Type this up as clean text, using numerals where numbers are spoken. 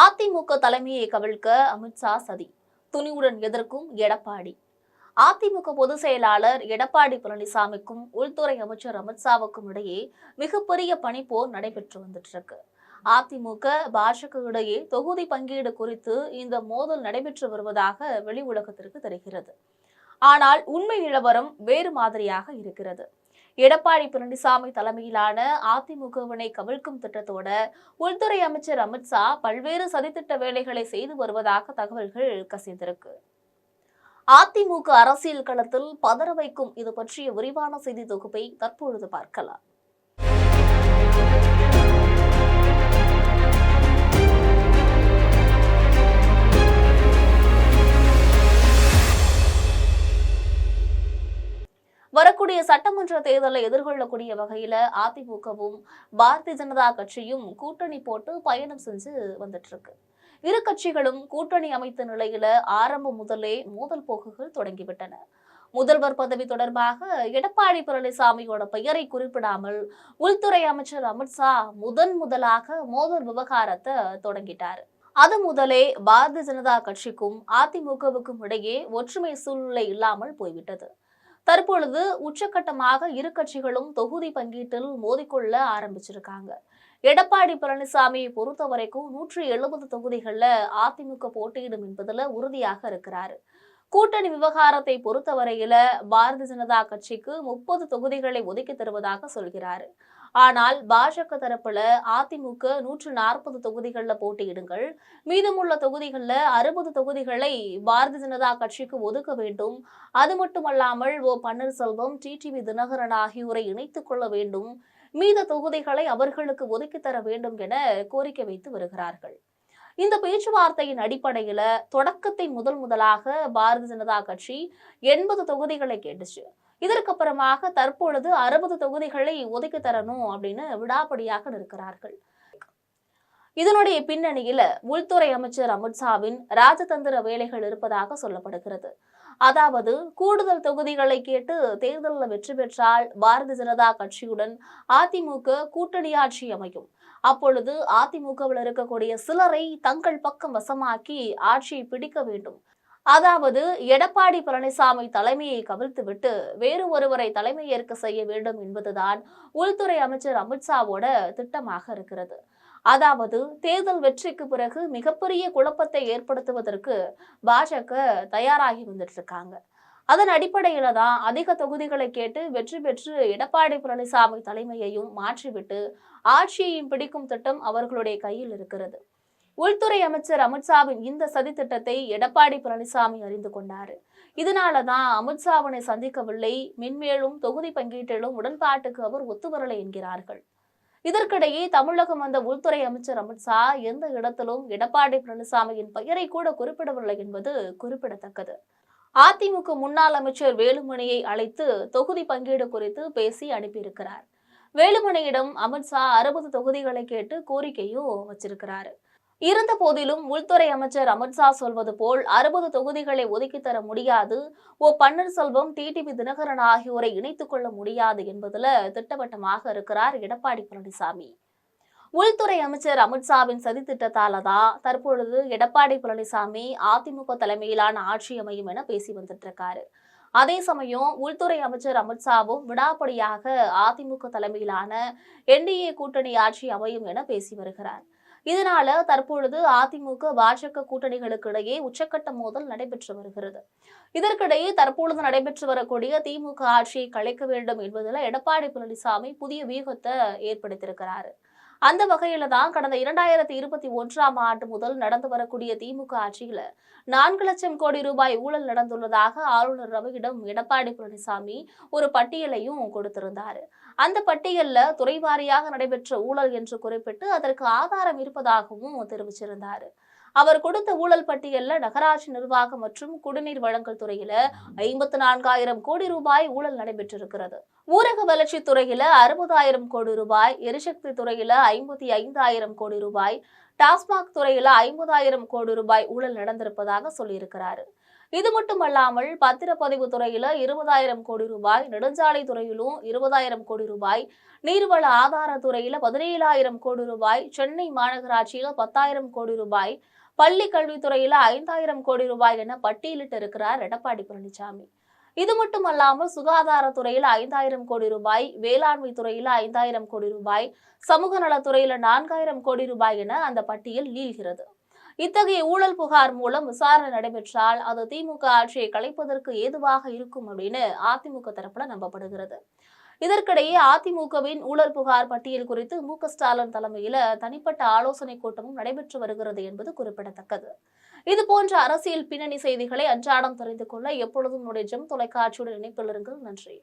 அதிமுக தலைமையை கவிழ்க்க அமித்ஷா சதி, துணிவுடன் எதிர்க்கும் எடப்பாடி. அதிமுக பொதுச் செயலாளர் எடப்பாடி பழனிசாமிக்கும் உள்துறை அமைச்சர் அமித்ஷாவுக்கும் இடையே மிகப்பெரிய பனிப்போர் நடைபெற்று வந்துட்டு இருக்கு. அதிமுக பாஜக இடையே தொகுதி பங்கீடு குறித்து இந்த மோதல் நடைபெற்று வருவதாக வெளி உலகத்திற்கு தெரிகிறது. ஆனால் உண்மை நிலவரம் வேறு மாதிரியாக இருக்கிறது. எடப்பாடி பழனிசாமி தலைமையிலான அதிமுகவினை கவிழ்க்கும் திட்டத்தோட உள்துறை அமைச்சர் அமித்ஷா பல்வேறு சதித்திட்ட வேலைகளை செய்து வருவதாக தகவல்கள் கசிந்திருக்கு. அதிமுக அரசியல் களத்தில் பதற வைக்கும் இது பற்றிய விரிவான செய்தி தொகுப்பை தற்பொழுது பார்க்கலாம். வரக்கூடிய சட்டமன்ற தேர்தலை எதிர்கொள்ளக்கூடிய வகையில அதிமுகவும் பாரதிய ஜனதா கட்சியும் கூட்டணி போட்டு பயணம் செஞ்சு வந்துட்டு இருக்கு. இரு கட்சிகளும் கூட்டணி அமைத்த நிலையில ஆரம்பம் முதலே மோதல் போக்குகள் தொடங்கிவிட்டன. முதல்வர் பதவி தொடர்பாக எடப்பாடி பழனிசாமியோட பெயரை குறிப்பிடாமல் உள்துறை அமைச்சர் அமித்ஷா முதலாக மோதல் விவகாரத்தை தொடங்கிட்டாரு. அது முதலே பாரதிய ஜனதா கட்சிக்கும் அதிமுகவுக்கும் இடையே ஒற்றுமை சூழ்நிலை இல்லாமல் போய்விட்டது. தற்பொழுது உச்சகட்டமாக இரு கட்சிகளும் தொகுதி பங்கீட்டில் மோதிக்கொள்ள ஆரம்பிச்சிருக்காங்க. எடப்பாடி பழனிசாமியை பொறுத்த வரைக்கும் 170 தொகுதிகள்ல அதிமுக போட்டியிடும் என்பதுல உறுதியாக இருக்கிறாரு. கூட்டணி விவகாரத்தை பொறுத்தவரையில பாரதிய ஜனதா கட்சிக்கு 30 தொகுதிகளை ஒதுக்கி தருவதாக சொல்கிறாரு. ஆனால் பாஜக தரப்புல அதிமுக 140 தொகுதிகள்ல போட்டியிடுங்கள், மீதமுள்ள தொகுதிகள்ல 60 தொகுதிகளை பாரதிய ஜனதா கட்சிக்கு ஒதுக்க வேண்டும். அது மட்டுமல்லாமல் பன்னீர்செல்வம், டிடிவி தினகரன் ஆகியோரை இணைத்துக் கொள்ள வேண்டும், மீத தொகுதிகளை அவர்களுக்கு ஒதுக்கி தர வேண்டும் என கோரிக்கை வைத்து வருகிறார்கள். இந்த பேச்சுவார்த்தையின் அடிப்படையில தொடக்கத்தின் முதலாக பாரதிய ஜனதா கட்சி 80 தொகுதிகளை கேட்டுச்சு. இதற்கப்புறமாக தற்பொழுது 60 தொகுதிகளை ஒதுக்கி தரணும் அப்படின்னு விடாப்படியாக இருக்கிறார்கள். இதனுடைய பின்னணியில உள்துறை அமைச்சர் அமித்ஷாவின் ராஜதந்திர வேலைகள் இருப்பதாக சொல்லப்படுகிறது. அதாவது கூடுதல் தொகுதிகளை கேட்டு தேர்தலில் வெற்றி பெற்றால் பாரதிய ஜனதா கட்சியுடன் அதிமுக கூட்டணி ஆட்சி அமையும். அப்பொழுது அதிமுகவில் இருக்கக்கூடிய சிலரை தங்கள் பக்கம் வசமாக்கி ஆட்சியை பிடிக்க வேண்டும். அதாவது எடப்பாடி பழனிசாமி தலைமையை கவிழ்த்துவிட்டு வேறு ஒருவரை தலைமை ஏற்க செய்ய வேண்டும் என்பதுதான் உள்துறை அமைச்சர் அமித்ஷாவோட திட்டமாக இருக்கிறது. அதாவது தேர்தல் வெற்றிக்கு பிறகு மிகப்பெரிய குழப்பத்தை ஏற்படுத்துவதற்கு பாஜக தயாராகி வந்துட்டு இருக்காங்க. அதன் அடிப்படையில தான் அதிக தொகுதிகளை கேட்டு வெற்றி பெற்று எடப்பாடி பழனிசாமி தலைமையையும் மாற்றிவிட்டு ஆட்சியையும் பிடிக்கும் திட்டம் அவர்களுடைய கையில் இருக்கிறது. உள்துறை அமைச்சர் அமித்ஷாவின் இந்த சதி திட்டத்தை எடப்பாடி பழனிசாமி அறிந்து கொண்டாரு. இதனாலதான் அமித்ஷாவினை சந்திக்கவில்லை, மென்மேலும் தொகுதி பங்கீட்டிலும் உடன்பாட்டுக்கு அவர் ஒத்துவரலை என்கிறார்கள். இதற்கிடையே தமிழகம் வந்த உள்துறை அமைச்சர் அமித்ஷா எந்த இடத்திலும் எடப்பாடி பழனிசாமியின் பெயரை கூட குறிப்பிடவில்லை என்பது குறிப்பிடத்தக்கது. அதிமுக முன்னாள் அமைச்சர் வேலுமணியை அழைத்து தொகுதி பங்கீடு குறித்து பேசி அனுப்பியிருக்கிறார். வேலுமணியிடம் அமித்ஷா 60 தொகுதிகளை கேட்டு கோரிக்கையும் வச்சிருக்கிறாரு. இருந்த போதிலும் உள்துறை அமைச்சர் அமித்ஷா சொல்வது போல் 60 தொகுதிகளை ஒதுக்கி தர முடியாது, பன்னீர்செல்வம், டிடிவி தினகரன் ஆகியோரை இணைத்துக் கொள்ள முடியாது என்பதுல திட்டவட்டமாக இருக்கிறார் எடப்பாடி பழனிசாமி. உள்துறை அமைச்சர் அமித்ஷாவின் சதி திட்டத்தாலதான் தற்பொழுது எடப்பாடி பழனிசாமி அதிமுக தலைமையிலான ஆட்சி அமையும் என பேசி வந்துட்டு இருக்காரு. அதே சமயம் உள்துறை அமைச்சர் அமித்ஷாவும் விடாப்படியாக அதிமுக தலைமையிலான என்டிஏ கூட்டணி ஆட்சி அமையும் என பேசி வருகிறார். இதனால தற்பொழுது அதிமுக பாஜக கூட்டணிகளுக்கு இடையே உச்சக்கட்ட மோதல் நடைபெற்று வருகிறது. இதற்கிடையே தற்பொழுது நடைபெற்று வரக்கூடிய திமுக ஆட்சியை கலைக்க வேண்டும் என்பதில் எடப்பாடி பழனிசாமி புதிய வியூகத்தை ஏற்படுத்தியிருக்கிறாரு. அந்த வகையில தான் கடந்த 2021ஆம் ஆண்டு முதல் நடந்து வரக்கூடிய திமுக ஆட்சியில 4 லட்சம் கோடி ரூபாய் ஊழல் நடந்துள்ளதாக ஆளுநர் ரவியிடம் எடப்பாடி பழனிசாமி ஒரு பட்டியலையும் கொடுத்திருந்தாரு. அந்த பட்டியல்ல துறைவாரியாக நடைபெற்ற ஊழல் என்று குறிப்பிட்டு அதற்கு ஆதாரம் இருப்பதாகவும் தெரிவிச்சிருந்தாரு. அவர் கொடுத்த ஊழல் பட்டியல்ல நகராட்சி நிர்வாகம் மற்றும் குடிநீர் வழங்கல் துறையில 54,000 கோடி ரூபாய் ஊழல் நடைபெற்றிருக்கிறது. ஊரக வளர்ச்சி துறையில 60,000 கோடி ரூபாய், எரிசக்தி துறையில 55,000 கோடி ரூபாய், டாஸ்மாக் துறையில 50,000 கோடி ரூபாய் ஊழல் நடந்திருப்பதாக சொல்லியிருக்கிறாரு. இது மட்டுமல்லாமல் பத்திரப்பதிவு துறையில 20,000 கோடி ரூபாய், நெடுஞ்சாலை துறையிலும் 20,000 கோடி ரூபாய், நீர்வள ஆதாரத்துறையில 17,000 கோடி ரூபாய், சென்னை மாநகராட்சியில 10,000 கோடி ரூபாய், பள்ளி கல்வித்துறையில 5,000 கோடி ரூபாய் என பட்டியலிட்டு இருக்கிறார் எடப்பாடி பழனிசாமி. இது மட்டுமல்லாமல் சுகாதாரத்துறையில 5,000 கோடி ரூபாய், வேளாண்மை துறையில 5,000 கோடி ரூபாய், சமூக நலத்துறையில 4,000 கோடி ரூபாய் என அந்த பட்டியல் நீள்கிறது. இத்தகைய ஊழல் புகார் மூலம் விசாரணை நடைபெற்றால் அது திமுக ஆட்சியை கலைப்பதற்கு ஏதுவாக இருக்கும் அப்படின்னு அதிமுக தரப்புல நம்பப்படுகிறது. இதற்கிடையே அதிமுகவின் ஊழல் புகார் பட்டியல் குறித்து மு.க.ஸ்டாலின் தலைமையில தனிப்பட்ட ஆலோசனை கூட்டமும் நடைபெற்று வருகிறது என்பது குறிப்பிடத்தக்கது. இது போன்ற அரசியல் பின்னணி செய்திகளை அன்றாடம் தெரிந்து கொள்ள எப்பொழுதும் ஜெம் தொலைக்காட்சியுடன் இணைப்பில் இருங்கள். நன்றி.